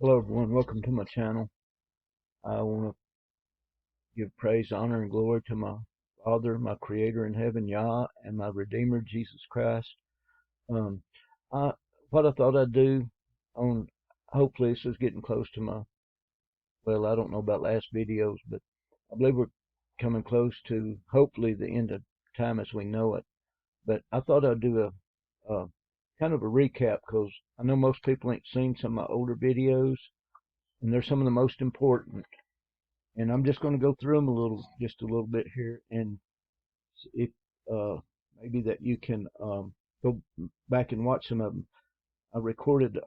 Hello everyone, welcome to my channel. I want to give praise, honor, and glory to my Father, my Creator in heaven, Yah, and my Redeemer, Jesus Christ. Um, I, what I thought I'd do on, hopefully this is getting close to well, I don't know about last videos, but I believe we're coming close to, hopefully, the end of time as we know it. But I thought I'd do a kind of a recap because I know most people ain't seen some of my older videos, and they're some of the most important. And I'm just going to go through them just a little bit here, and if uh, maybe that you can go back and watch some of them. I recorded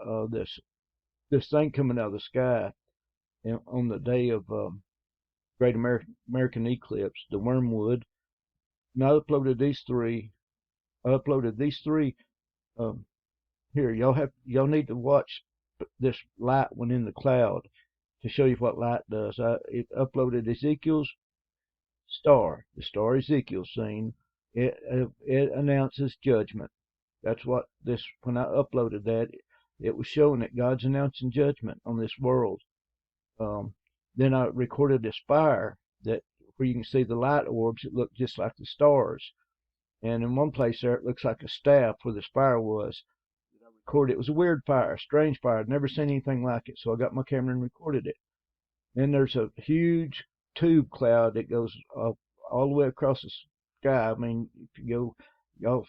this thing coming out of the sky on the day of Great American Eclipse, the wormwood. And I uploaded these three. I uploaded these three. Um, Here, y'all need to watch this light one in the cloud to show you what light does. It uploaded Ezekiel's the star Ezekiel scene. It announces judgment. That's what this, when I uploaded that, it was showing that God's announcing judgment on this world. Um, then I recorded this fire that where you can see the light orbs. It looked just like the stars. And in one place there, it looks like a staff where this fire was. I recorded it was a weird fire, a strange fire. I'd never seen anything like it, so I got my camera and recorded it. Then there's a huge tube cloud that goes all the way across the sky. I mean, if you go,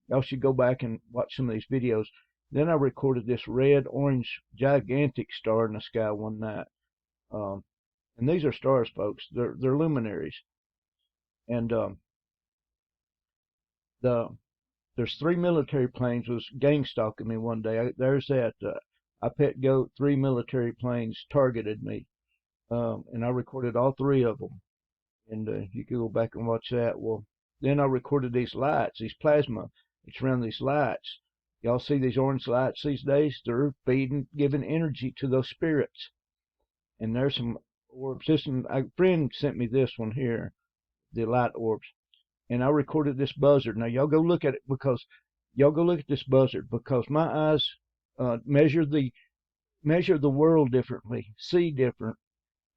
y'all should go back and watch some of these videos. Then I recorded this red, orange, gigantic star in the sky one night. Um, and these are stars, folks. They're luminaries. And the there's three military planes was gang stalking me one day. There's that. I pet goat. Three military planes targeted me, and I recorded all three of them. And you can go back and watch that. Well, then I recorded these lights, these plasma. It's around these lights. Y'all see these orange lights these days? They're giving energy to those spirits. And there's some orbs. A friend sent me this one here, the light orbs. And I recorded this buzzard. Now y'all go look at it because y'all go look at this buzzard because my eyes measure the world differently, see different.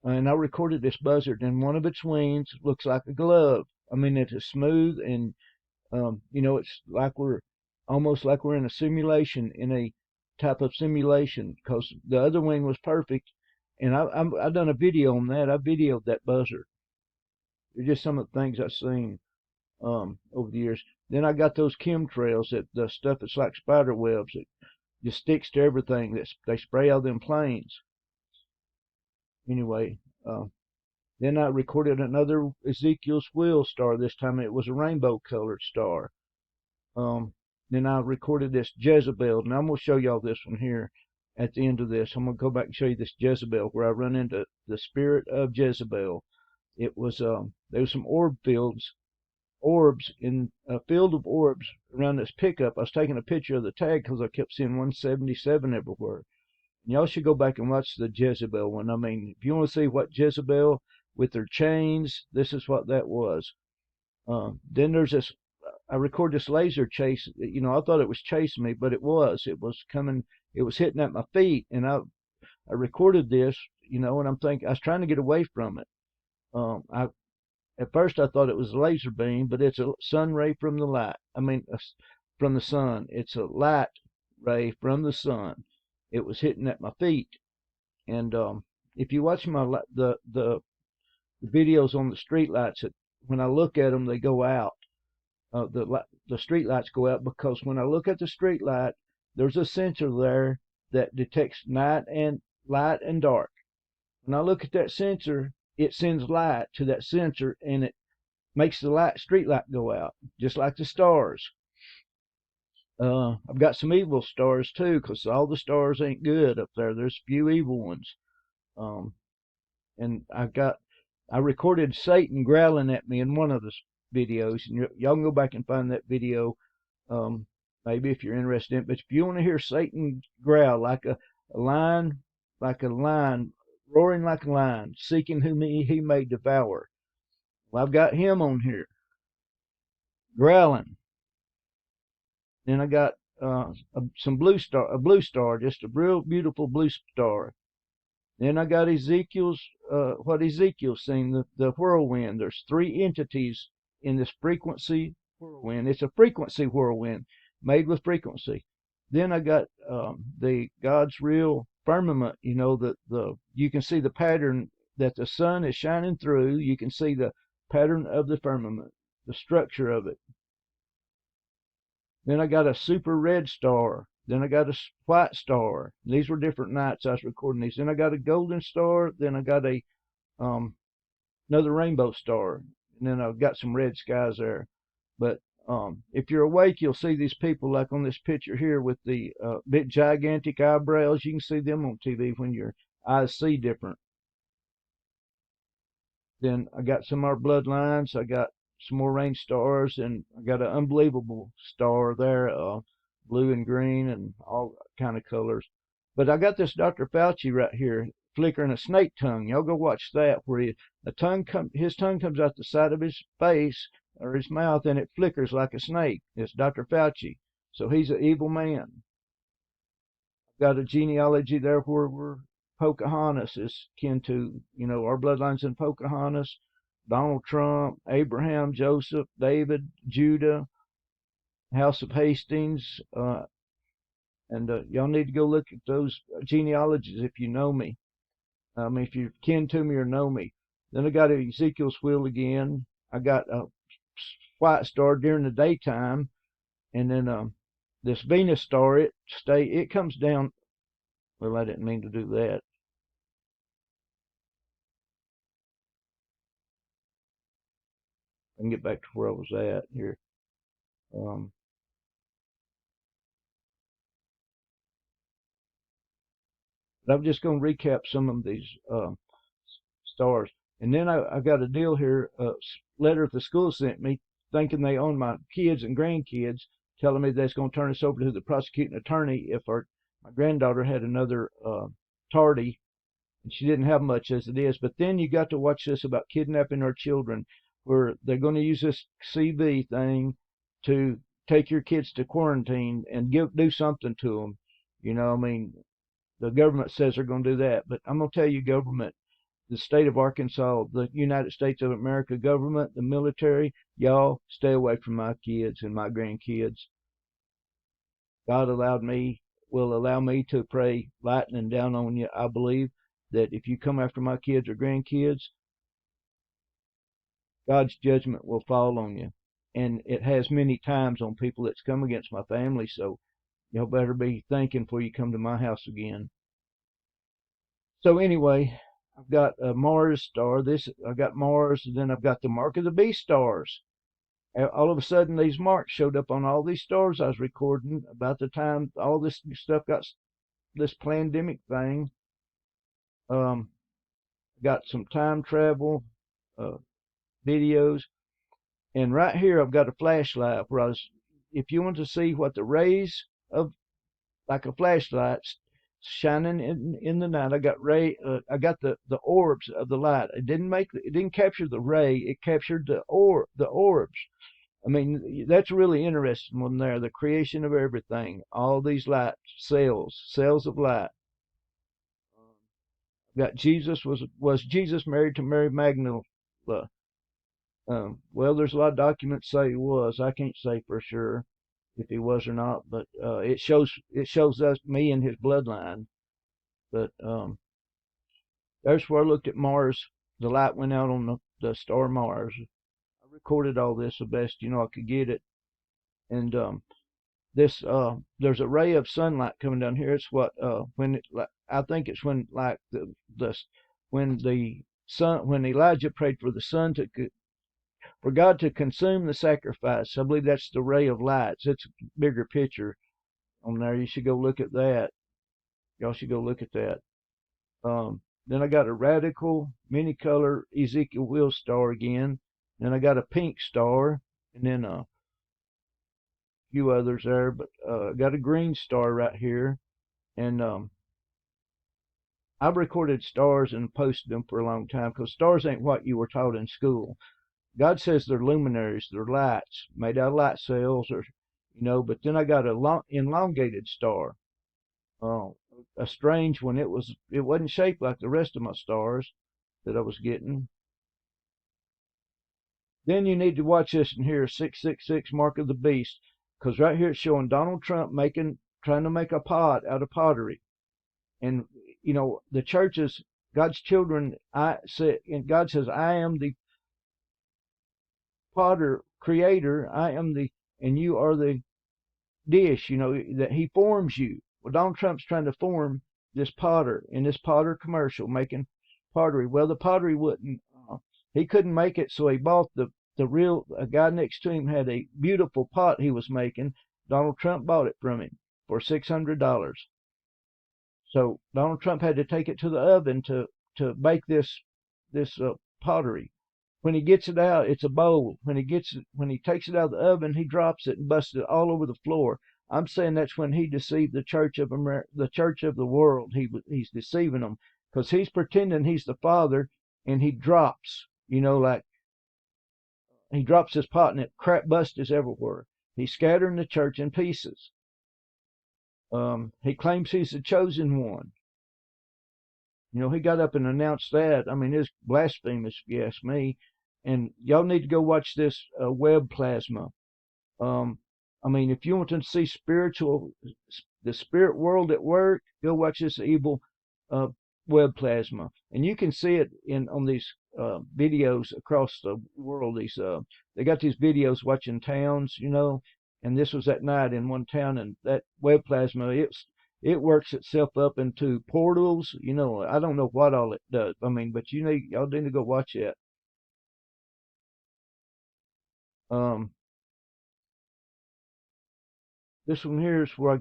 And I recorded this buzzard, and one of its wings looks like a glove. I mean, it is smooth, and it's like we're almost like we're in a simulation, in a type of simulation, because the other wing was perfect. And I done a video on that. I videoed that buzzard. They're just some of the things I've seen over the years. Then I got those chemtrails, that the stuff that's like spider webs that just sticks to everything that they spray out of them planes. Anyway, then I recorded another Ezekiel's wheel star. This time it was a rainbow colored star. Um, then I recorded this Jezebel, and I'm going to show y'all this one here at the end of this. I'm going to go back and show you this Jezebel where I run into the spirit of Jezebel. It was there was some orbs in a field of orbs around this pickup. I was taking a picture of the tag because I kept seeing 177 everywhere. And y'all should go back and watch the Jezebel one. I mean, if you want to see what Jezebel with their chains, this is what that was. Then there's this. I record this laser chase. I thought it was chasing me, but it was. It was coming. It was hitting at my feet, and I recorded this. And I'm thinking I was trying to get away from it. I At first I thought it was a laser beam, but it's a sun ray from the light. I mean, from the sun. It's a light ray from the sun. It was hitting at my feet, and if you watch the videos on the street lights, when I look at them, they go out. The street lights go out because when I look at the street light, there's a sensor there that detects night and light and dark. When I look at that sensor, it sends light to that sensor, and it makes the street light go out, just like the stars. I've got some evil stars too, because all the stars ain't good up there. There's a few evil ones. Um, and I recorded Satan growling at me in one of the videos, and y'all can go back and find that video. Maybe if you're interested in it. But if you want to hear Satan growl like a lion, roaring like a lion, seeking whom he may devour. Well, I've got him on here growling. Then I got some a blue star, just a real beautiful blue star. Then I got Ezekiel's, what Ezekiel's seen, the whirlwind. There's three entities in this frequency whirlwind. It's a frequency whirlwind made with frequency. Then I got the God's real firmament. You know, you can see the pattern that the sun is shining through. You can see the pattern of the firmament, the structure of it. Then I got a super red star. Then I got a white star. These were different nights I was recording these. Then I got a golden star. Then I got a another rainbow star. And then I've got some red skies there. But if you're awake, you'll see these people like on this picture here with the big gigantic eyebrows. You can see them on TV when your eyes see different. Then I got some more bloodlines. I got some more rain stars, and I got an unbelievable star there, blue and green and all kind of colors. But I got this Dr. Fauci right here flickering a snake tongue. Y'all go watch that, where his tongue comes out the side of his face or his mouth, and it flickers like a snake. It's Dr. Fauci. So he's an evil man. I've got a genealogy there where Pocahontas is kin to, our bloodlines in Pocahontas, Donald Trump, Abraham, Joseph, David, Judah, House of Hastings, and y'all need to go look at those genealogies if you know me. If you're kin to me or know me. Then I got Ezekiel's wheel again. I got a white star during the daytime, and then this Venus star, it comes down. Well, I didn't mean to do that. I can get back to where I was at here. But I'm just going to recap some of these stars. And then I got a deal here, a letter the school sent me, thinking they own my kids and grandkids, telling me that's going to turn us over to the prosecuting attorney if my granddaughter had another tardy, and she didn't have much as it is. But then you got to watch this about kidnapping our children, where they're going to use this CV thing to take your kids to quarantine and do something to them. The government says they're going to do that, but I'm going to tell you, government, the state of Arkansas, the United States of America government, the military, y'all stay away from my kids and my grandkids. God will allow me to pray lightning down on you. I believe that if you come after my kids or grandkids, God's judgment will fall on you. And it has many times on people that's come against my family, so y'all better be thinking before you come to my house again. So anyway, I've got a Mars star. I got Mars, and then I've got the Mark of the Beast stars. All of a sudden, these marks showed up on all these stars I was recording about the time all this stuff got this pandemic thing. Got some time travel videos, and right here I've got a flashlight where if you want to see what the rays of, like a flashlight shining in the night, I got the orbs of the light. It didn't capture the ray, it captured the orbs. I mean, that's really interesting one there, the creation of everything, all these light cells of light. Got Jesus, was Jesus married to Mary Magdalene? Well, there's a lot of documents say he was. I can't say for sure if he was or not, but it shows us, me and his bloodline. But there's where I looked at Mars. The light went out on the star Mars. I recorded all this the best I could get it, and there's a ray of sunlight coming down here. It's what I think it's when when Elijah prayed for the sun for God to consume the sacrifice. I believe that's the ray of lights. It's a bigger picture on there. You should go look at that. Y'all should go look at that. Then I got a radical many-color Ezekiel wheel star again. Then I got a pink star, and then a few others there. But I got a green star right here, and I've recorded stars and posted them for a long time, because stars ain't what you were taught in school. God says they're luminaries, they're lights made out of light cells, or But then I got a elongated star, uh, a strange one. It wasn't shaped like the rest of my stars that I was getting. Then you need to watch this in here, 666 Mark of the Beast, because right here it's showing Donald Trump trying to make a pot out of pottery. And the churches, God's children, and God says, I am the potter creator, and you are the dish, that he forms you. Well, Donald Trump's trying to form this potter in this potter commercial, making pottery. Well, the pottery wouldn't, he couldn't make it, so he bought a guy next to him had a beautiful pot he was making. Donald Trump bought it from him for $600. So Donald Trump had to take it to the oven to bake this pottery. When he gets it out, it's a bowl. When he takes it out of the oven, he drops it and busts it all over the floor. I'm saying that's when he deceived the church of the church of the world. He's deceiving them because he's pretending he's the Father, and he drops, like he drops his pot and it busts everywhere. He's scattering the church in pieces. He claims he's the chosen one. He got up and announced that. I mean, it's blasphemous, if you ask me. And y'all need to go watch this web plasma. If you want to see the spirit world at work, go watch this evil web plasma, and you can see it on these videos across the world. They got these videos watching towns, and this was at night in one town, and that web plasma, it works itself up into portals. I don't know what all it does. But y'all need to go watch it. This one here is where I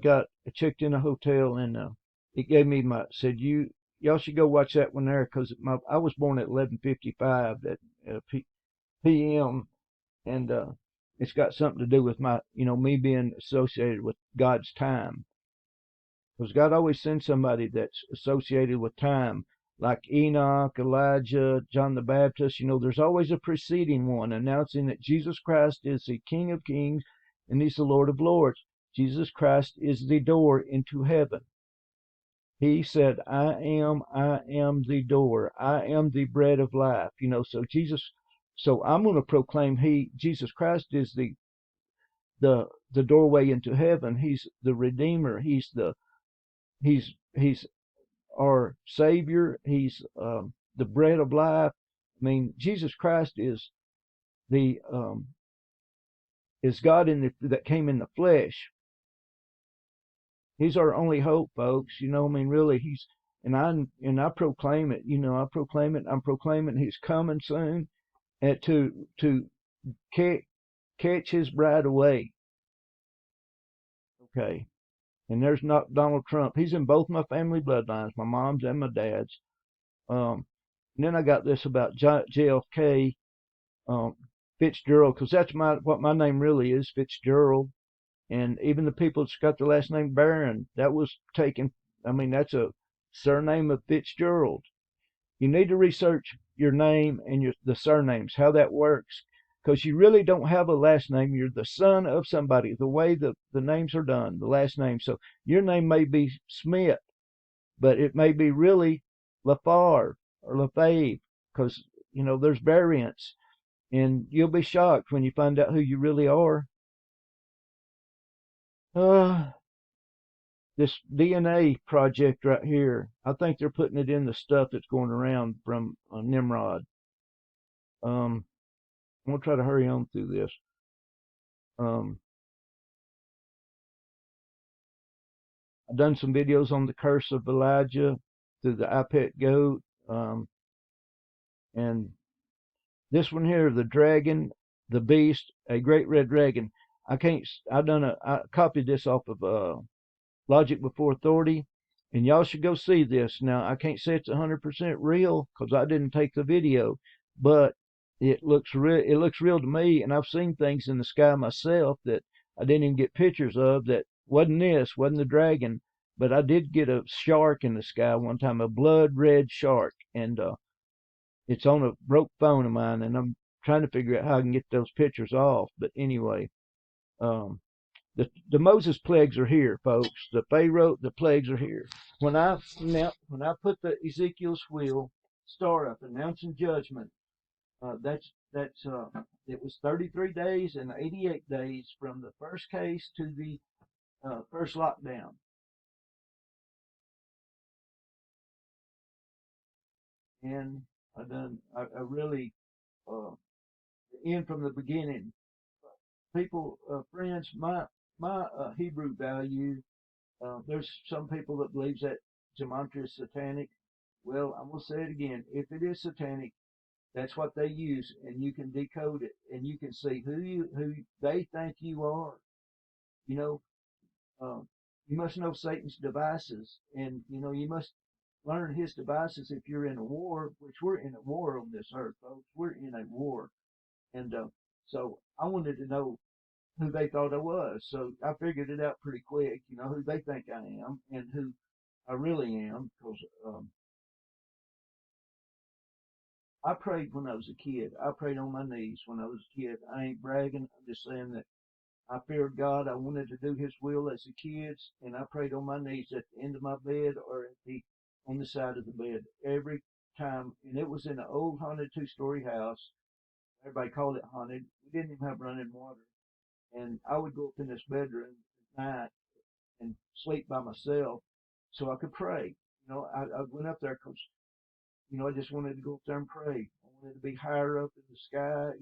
checked in a hotel, and it gave me said y'all should go watch that one there, because I was born at 11:55 at p.m. and it's got something to do with me being associated with God's time, because God always sends somebody that's associated with time, like Enoch, Elijah, John the Baptist. There's always a preceding one announcing that Jesus Christ is the King of Kings and he's the Lord of Lords. Jesus Christ is the door into heaven. He said, I am the door. I am the bread of life. So I'm going to proclaim Jesus Christ is the doorway into heaven. He's the Redeemer. He's our Savior. He's the bread of life. Jesus Christ is God that came in the flesh. He's our only hope, folks. Really, and I proclaim it. I proclaim it. I'm proclaiming he's coming soon, and to catch his bride away. Okay, and there's not Donald Trump. He's in both my family bloodlines, my mom's and my dad's. And then I got this about JFK Fitzgerald, because that's what my name really is, Fitzgerald. And even the people that's got the last name Barron, that was taken. That's a surname of Fitzgerald. You need to research your name and the surnames, how that works, because you really don't have a last name. You're the son of somebody, the way the names are done, the last name. So your name may be Smith, but it may be really LaFar or LaFave, because, there's variants. And you'll be shocked when you find out who you really are. This DNA project right here, I think they're putting it in the stuff that's going around from Nimrod. I'm going to try to hurry on through this. I've done some videos on the curse of Elijah through the iPet goat. And this one here, the dragon, the beast, a great red dragon. I copied this off of Logic Before Authority, and y'all should go see this. Now, I can't say it's 100% real because I didn't take the video, but it looks real to me, and I've seen things in the sky myself that I didn't even get pictures of that wasn't the dragon, but I did get a shark in the sky one time, a blood red shark, and it's on a broke phone of mine, and I'm trying to figure out how I can get those pictures off. But anyway, The Moses plagues are here, folks. The Pharaoh, the plagues are here. When I put the Ezekiel's wheel star up announcing judgment, it was 33 days and 88 days from the first case to the first lockdown. And I really end from the beginning. People, friends, my Hebrew value. There's some people that believes that gematria is satanic. Well, I'm gonna say it again. If it is satanic, that's what they use, and you can decode it, and you can see who they think you are. You know, you must know Satan's devices, and you must learn his devices if you're in a war, which we're in a war on this earth, folks. We're in a war, and so I wanted to know who they thought I was. So I figured it out pretty quick, who they think I am and who I really am, because I prayed when I was a kid. I prayed on my knees when I was a kid. I ain't bragging. I'm just saying that I feared God. I wanted to do His will as a kid, and I prayed on my knees at the end of my bed or on the side of the bed every time. And it was in an old haunted 2-story house. Everybody called it haunted. We didn't even have running water. And I would go up in this bedroom at night and sleep by myself so I could pray. I went up there because, I just wanted to go up there and pray. I wanted to be higher up in the sky. I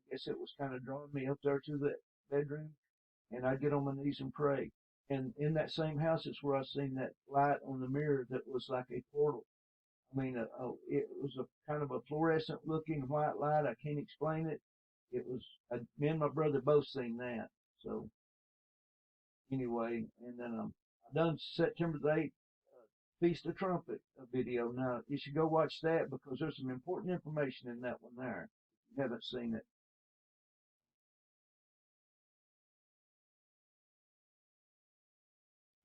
guess it was kind of drawing me up there to the bedroom, and I'd get on my knees and pray. And in that same house is where I seen that light on the mirror that was like a portal. I mean, it was a kind of a fluorescent looking white light. I can't explain it. It was, me and my brother both seen that. So anyway, and then I done September the 8th Feast of Trumpet video. Now you should go watch that because there's some important information in that one there. If you haven't seen it.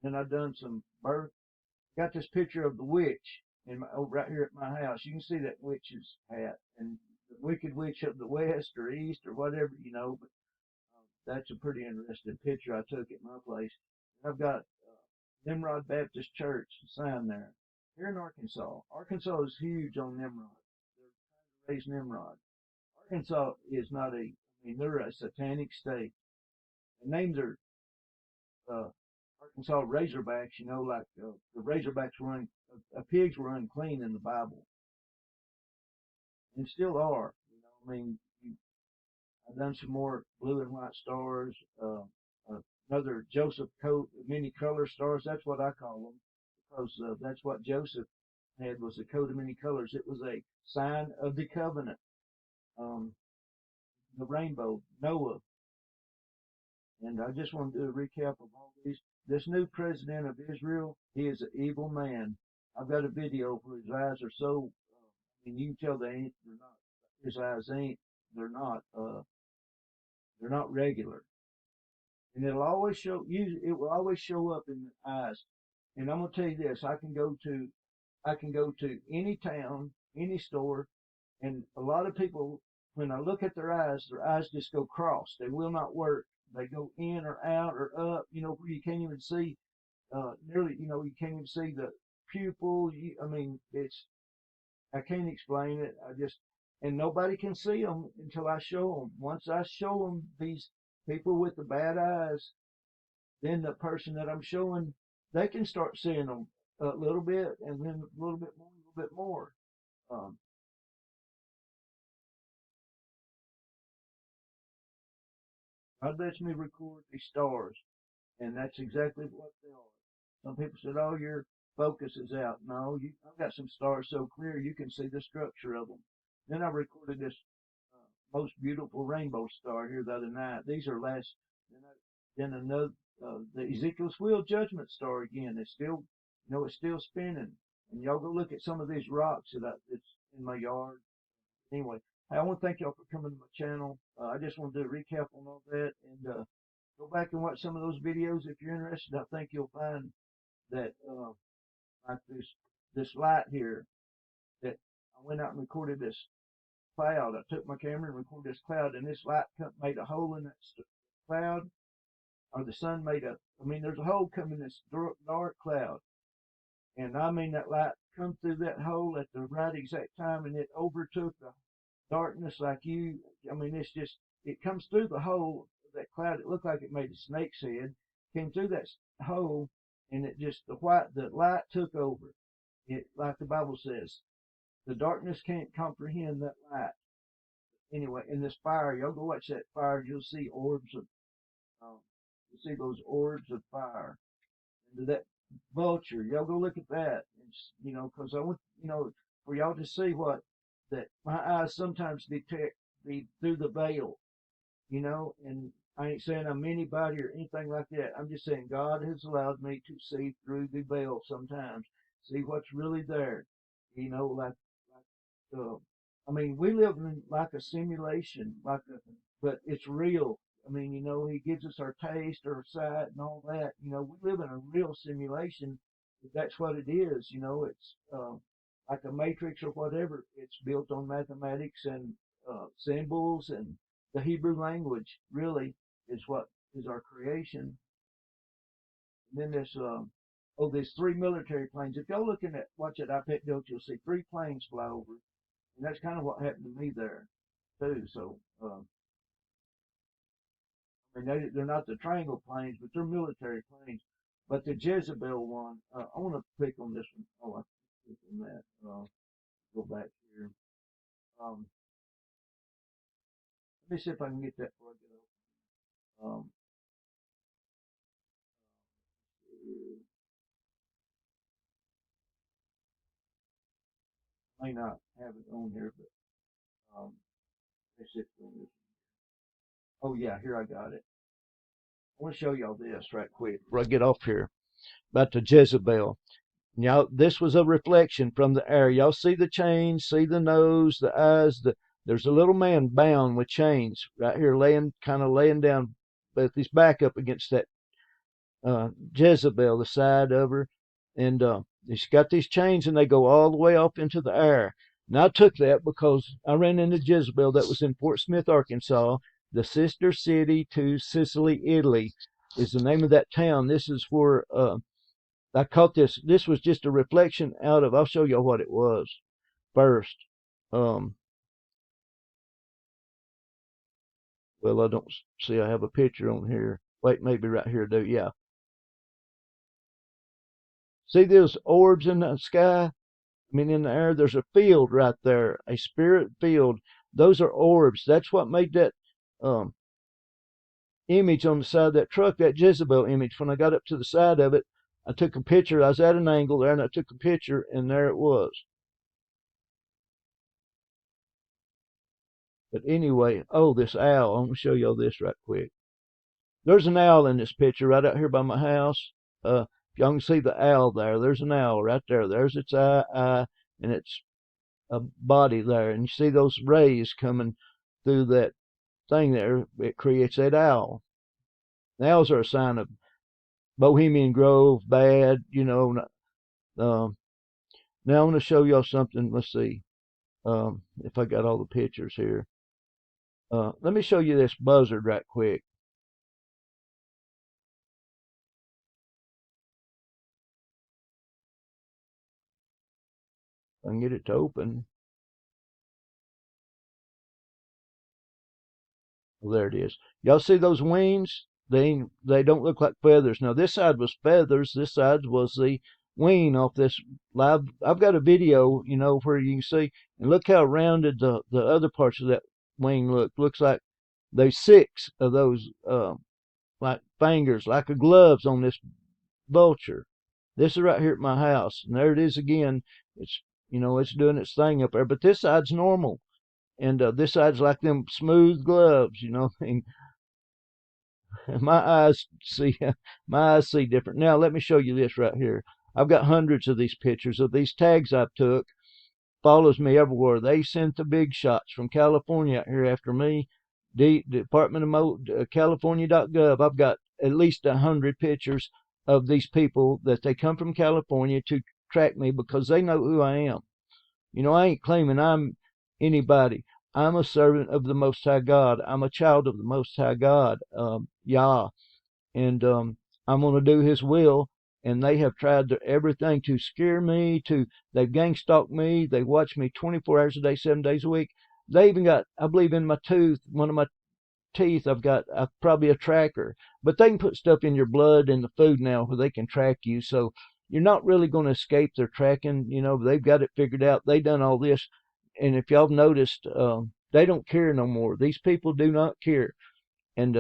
Then I done some birth. Got this picture of the witch right here at my house. You can see that witch's hat and the Wicked Witch of the West or East or whatever, but that's a pretty interesting picture I took at my place. I've got Nimrod Baptist Church sign there. Here in Arkansas. Arkansas is huge on Nimrod. They're trying to raise Nimrod. Arkansas is not they're a satanic state. The names are Arkansas Razorbacks, like the Razorbacks pigs were unclean in the Bible. And still are. I've done some more blue and white stars, another Joseph coat, many color stars. That's what I call them because that's what Joseph had was a coat of many colors. It was a sign of the covenant. The rainbow, Noah. And I just want to do a recap of all these. This new president of Israel, he is an evil man. I've got a video where his eyes are so, you can tell they're not. His eyes they're not regular. And it will always show up in the eyes. And I'm gonna tell you this: I can go to any town, any store, and a lot of people, when I look at their eyes just go cross. They will not work. They go in or out or up. Where you can't even see nearly. You can't even see the pupil. I can't explain it. And nobody can see them until I show them. Once I show them these people with the bad eyes, then the person that I'm showing, they can start seeing them a little bit, and then a little bit more, a little bit more. Um, God lets me record these stars, and that's exactly what they are. Some people said, "Oh, your focus is out." No, I've got some stars so clear you can see the structure of them. Then I recorded this most beautiful rainbow star here the other night. These are last. Then another, the Ezekiel's wheel judgment star again. It's still spinning. And y'all go look at some of these rocks that's in my yard. Anyway, I want to thank y'all for coming to my channel. I just want to do a recap on all that and go back and watch some of those videos if you're interested. I think you'll find that like this light here that I went out and recorded this cloud. I took my camera and recorded this cloud, and this light made a hole in that cloud, or the sun made a, I mean, there's a hole coming in this dark cloud. And I mean, that light come through that hole at the right exact time, and it overtook the darkness like you. I mean, it's just, it comes through the hole of that cloud. It looked like it made a snake's head, came through that hole, and it just, the light took over. It, like the Bible says, the darkness can't comprehend that light. Anyway, in this fire, y'all go watch that fire, you'll see orbs of, um, you'll see those orbs of fire. And that vulture, y'all go look at that. It's, you know, because I want, you know, for y'all to see what that my eyes sometimes detect the through the veil, you know, and I ain't saying I'm anybody or anything like that. I'm just saying God has allowed me to see through the veil sometimes, see what's really there, you know, I mean, we live in like a simulation, but it's real. I mean, you know, he gives us our taste, our sight, and all that. You know, we live in a real simulation. That's what it is. You know, it's like a matrix or whatever. It's built on mathematics and symbols, and the Hebrew language really is what is our creation. And then there's three military planes. If y'all looking at watch that iPad note, you'll see three planes fly over, and that's kind of what happened to me there too. So. I mean, they're not the triangle planes, but they're military planes. But the Jezebel one, I want to click on this one. Oh, I click on that. Go back here. Um, let me see if I can get that before I get off. May not have it on here, but let's see if it's on this. Oh yeah, here I got it. I want to show y'all this right quick before I get off here about the Jezebel. Y'all, this was a reflection from the air. Y'all see the chains, see the nose, the eyes. There's a little man bound with chains right here, kind of laying down with his back up against that Jezebel, the side of her, and he's got these chains, and they go all the way off into the air. And I took that because I ran into Jezebel that was in Fort Smith, Arkansas, the sister city to Sicily, Italy, is the name of that town. This is where I caught this. This was just a reflection out of. I'll show you what it was first. Um, well, I don't see. I have a picture on here. Wait, maybe right here. Do yeah. See those orbs in the sky? I mean, in the air. There's a field right there, a spirit field. Those are orbs. That's what made that um, image on the side of that truck, that Jezebel image. When I got up to the side of it, I took a picture. I was at an angle there, and I took a picture, and there it was. But anyway, oh, this owl. I'm gonna show y'all this right quick. There's an owl in this picture right out here by my house. If y'all can see the owl there, there's an owl right there. There's its eye, and its body there. And you see those rays coming through that thing there. It creates that owl. The owls are a sign of Bohemian Grove, bad, you know. Now I'm going to show y'all something. Let's see if I got all the pictures here. Let me show you this buzzard right quick. I can get it to open. Well, there it is. Y'all see those wings? They don't look like feathers. Now this side was feathers. This side was the wing off this live. I've got a video, you know, where you can see, and look how rounded the other parts of that wing look. Looks like there's six of those like fingers, like a gloves on this vulture. This is right here at my house, and there it is again. It's, you know, it's doing its thing up there, but this side's normal, and this side's like them smooth gloves, you know. And my eyes see my eyes see different. Now let me show you this right here. I've got hundreds of these pictures of these tags I've took. Follows me everywhere. They sent the big shots from California out here after me. Department of California.gov. I've got at least 100 pictures of these people that they come from California to track me because they know who I am. You know, I ain't claiming I'm anybody. I'm a servant of the Most High God. I'm a child of the Most High God, Yah. and I'm going to do His will. And they have tried everything to scare me. They've gang stalked me. They watch me 24 hours a day, 7 days a week. They even got, I believe, in my tooth, one of my teeth, I've got probably a tracker. But they can put stuff in your blood and the food now where they can track you. So you're not really going to escape their tracking. You know, they've got it figured out. They've done all this. And if y'all have noticed, they don't care no more. These people do not care. And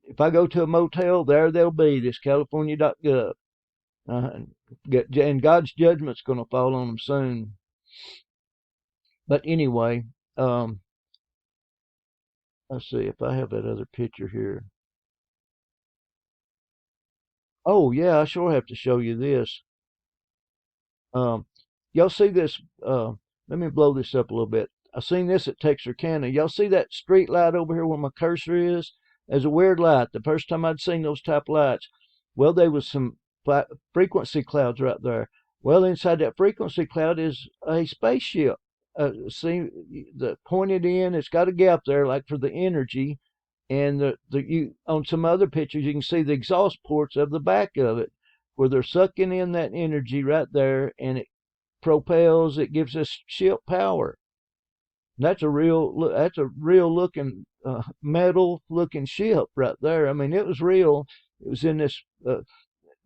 if I go to a motel, there they'll be, this California.gov. And God's judgment's going to fall on them soon. But anyway, let's see if I have that other picture here. Oh, yeah, I sure have to show you this. Um, y'all see this? Let me blow this up a little bit. I seen this at Texarkana. Y'all see that street light over here where my cursor is? There's a weird light. The first time I'd seen those type lights, well, there was some frequency clouds right there. Well, inside that frequency cloud is a spaceship. See, the pointed in, it's got a gap there, like for the energy. And you on some other pictures, you can see the exhaust ports of the back of it, where they're sucking in that energy right there, and it propels. It gives this ship power. That's a real looking metal looking ship right there. I mean, it was real. It was in this.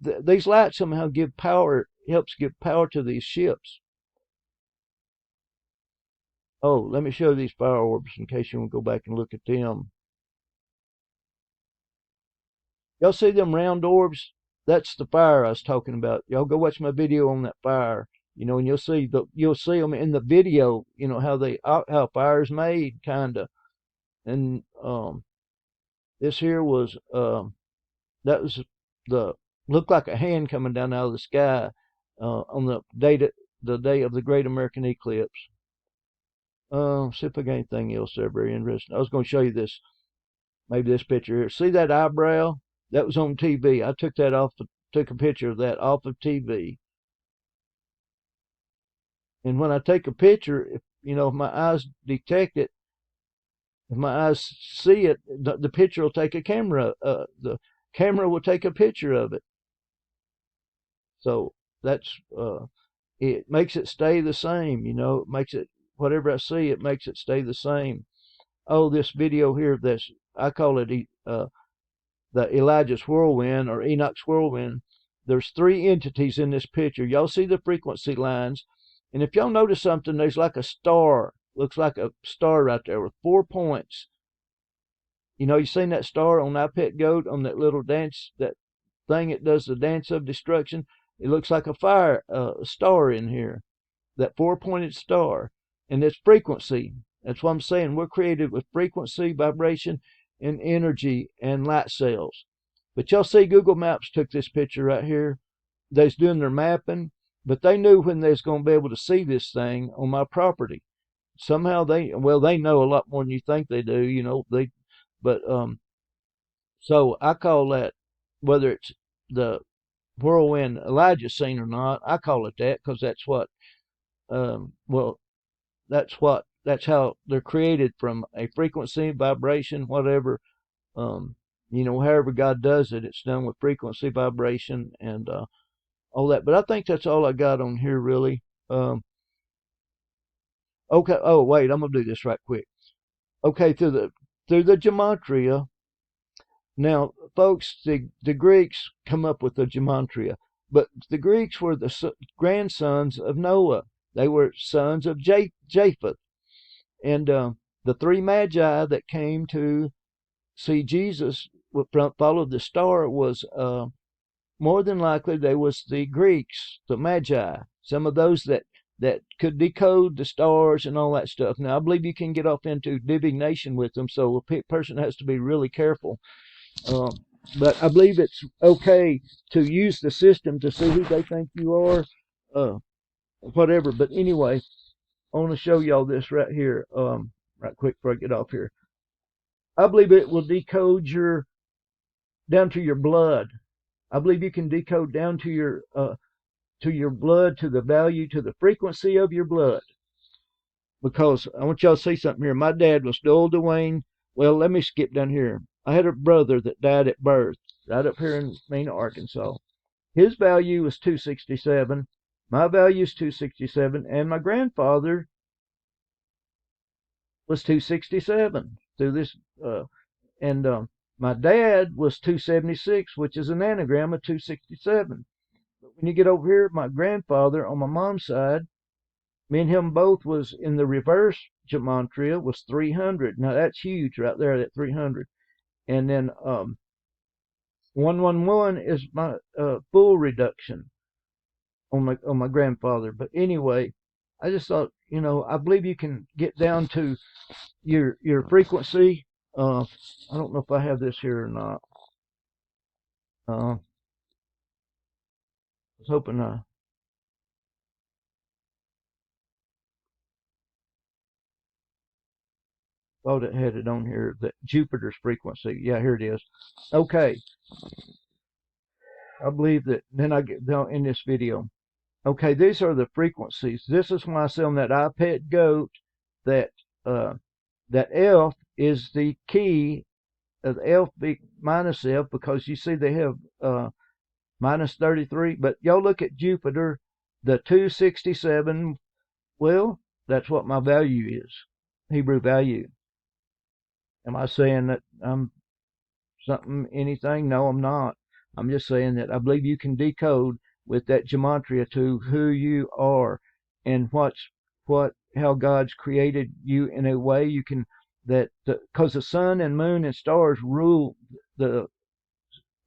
These lights somehow give power, helps give power to these ships. Oh, let me show these fire orbs in case you want to go back and look at them. Y'all see them round orbs? That's the fire I was talking about. Y'all go watch my video on that fire. You know, and you'll see them in the video. You know how fire is made, kinda. And this here was that was the looked like a hand coming down out of the sky on the day of the Great American Eclipse. See if I got anything else there very interesting. I was going to show you this, maybe this picture here. See that eyebrow? That was on TV. I took that off, took a picture of that off of TV. And when I take a picture, if my eyes detect it, if my eyes see it, the picture will take a camera. The camera will take a picture of it. So that's it makes it stay the same. It makes it whatever I see, it makes it stay the same. Oh, this video here, I call it the Elijah's whirlwind or Enoch's whirlwind. There's three entities in this picture. Y'all see the frequency lines, and if y'all notice something, there's like a star. Looks like a star right there with 4 points. You seen that star on I Pet Goat on that little dance, that thing it does the dance of destruction? It looks like a star in here, that 4-pointed star, and it's frequency. That's what I'm saying. We're created with frequency, vibration, and energy and light cells. But y'all see Google Maps took this picture right here. They's doing their mapping, but they knew when they was going to be able to see this thing on my property. Somehow they know a lot more than you think they do, but so I call that, whether it's the whirlwind Elijah seen or not, I call it that because that's what, that's how they're created, from a frequency, vibration, whatever. However God does it, it's done with frequency, vibration, and all that. But I think that's all I got on here, really. Okay. Oh, wait, I'm gonna do this right quick. Okay, through the gematria. Now, folks, the Greeks come up with the gematria, but the Greeks were the grandsons of Noah. They were sons of Japheth. And the three magi that came to see Jesus, followed the star, was more than likely they was the Greeks, the magi. Some of those that could decode the stars and all that stuff. Now, I believe you can get off into divination with them, so a person has to be really careful. But I believe it's okay to use the system to see who they think you are, whatever. But anyway, I want to show y'all this right here, right quick before I get off here. I believe it will decode down to your blood. I believe you can decode down to your blood, to the value, to the frequency of your blood. Because I want y'all to see something here. My dad was Joel Dwayne. Well, let me skip down here. I had a brother that died at birth. right up here in Mena, Arkansas. His value was 267. My value is 267, and my grandfather was 267 through this. And my dad was 276, which is an anagram of 267. But when you get over here, my grandfather on my mom's side, me and him both was in the reverse gematria was 300. Now that's huge right there, that 300. And then 111 is my full reduction on my grandfather. But anyway, I just thought, I believe you can get down to your frequency. I don't know if I have this here or not. I was hoping I thought it had it on here, that Jupiter's frequency. Yeah, here it is. Okay, I believe that. Then I get down in this video. Okay, these are the frequencies. This is why I say on that iPet Goat that that F is the key of F minus F, because you see they have minus 33. But y'all look at Jupiter, the 267. Well, that's what my value is, Hebrew value. Am I saying that I'm something, anything? No, I'm not. I'm just saying that I believe you can decode with that gematria to who you are and how God's created you in a way you can, because the sun and moon and stars rule, the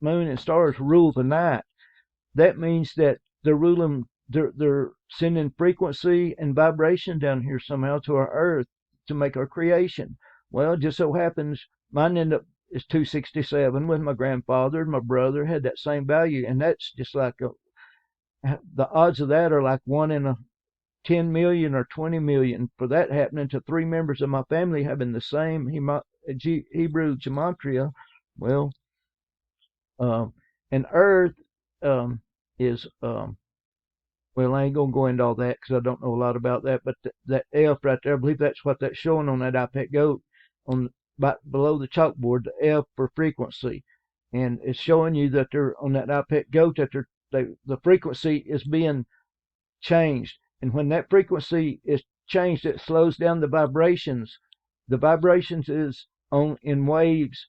moon and stars rule the night. That means that they're sending frequency and vibration down here somehow to our earth to make our creation. Well, it just so happens mine ended up is 267 with my grandfather. My brother had that same value, and that's just like the odds of that are like 1 in a 10 million or 20 million for that happening to 3 members of my family having the same Hebrew gematria. Well, and Earth is well, I ain't gonna go into all that because I don't know a lot about that. But that F right there, I believe that's what that's showing on that iPad Goat on below the chalkboard. The F for frequency, and it's showing you that they're on that iPad Goat that the frequency is being changed. And when that frequency is changed, it slows down the vibrations. The vibrations is on in waves.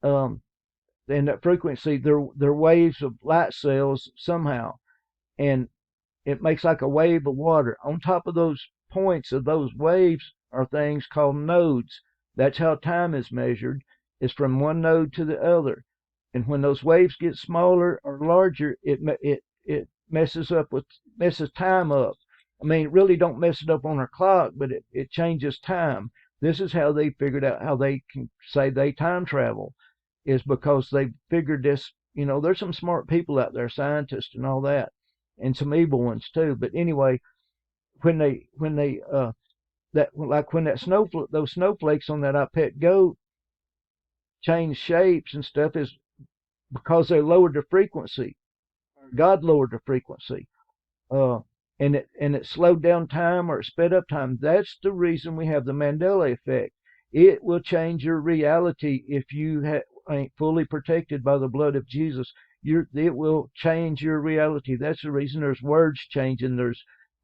And that frequency, they're waves of light cells somehow, and it makes like a wave of water. On top of those points of those waves are things called nodes. That's how time is measured, is from one node to the other. And when those waves get smaller or larger, it messes time up. I mean, it really don't mess it up on our clock, but it changes time. This is how they figured out how they can say they time travel, is because they figured this. There's some smart people out there, scientists and all that, and some evil ones too. But anyway, when they those snowflakes on that iPet Goat change shapes and stuff, is because they lowered the frequency. God lowered the frequency. And it slowed down time or it sped up time. That's the reason we have the Mandela effect. It will change your reality if you ain't fully protected by the blood of Jesus. It will change your reality. That's the reason there's words changing.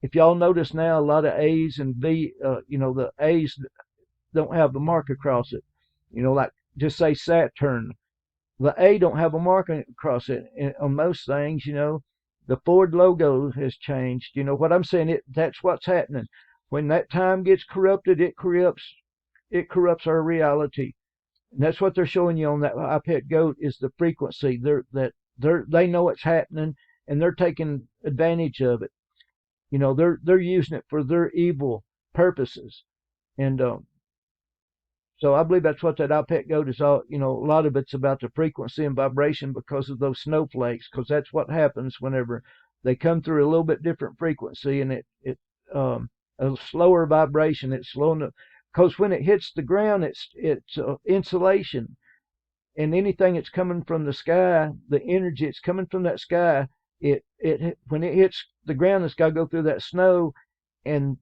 If y'all notice now, a lot of A's and V, the A's don't have the mark across it. Like just say Saturn. The A don't have a mark across it. And on most things, the Ford logo has changed. You know what I'm saying? That's what's happening. When that time gets corrupted, it corrupts our reality. And that's what they're showing you on that iPad Goat is the frequency. They know it's happening and they're taking advantage of it. They're using it for their evil purposes. And so I believe that's what that iPad Goat is all. A lot of it's about the frequency and vibration because of those snowflakes, because that's what happens whenever they come through a little bit different frequency and a slower vibration. It's slowing up because when it hits the ground, it's insulation, and anything that's coming from the sky, the energy that's coming from that sky, when it hits the ground, it's got to go through that snow, and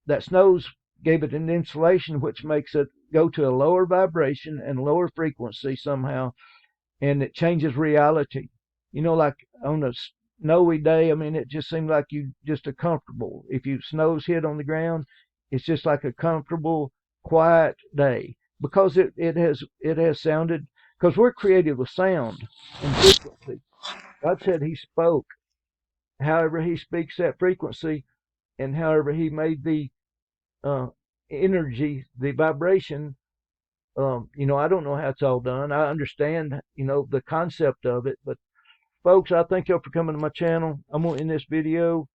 that snow's gave it an insulation, which makes it go to a lower vibration and lower frequency somehow. and it changes reality. You know, like on a snowy day, I mean, it just seems like you just are comfortable. If you snow's hit on the ground, it's just like a comfortable, quiet day because it has sounded, because we're created with sound and frequency. God said He spoke. However, He speaks that frequency, and however He made the uh, energy, the vibration. I don't know how it's all done. I understand, the concept of it, but folks, I thank y'all for coming to my channel. I'm going to end this video.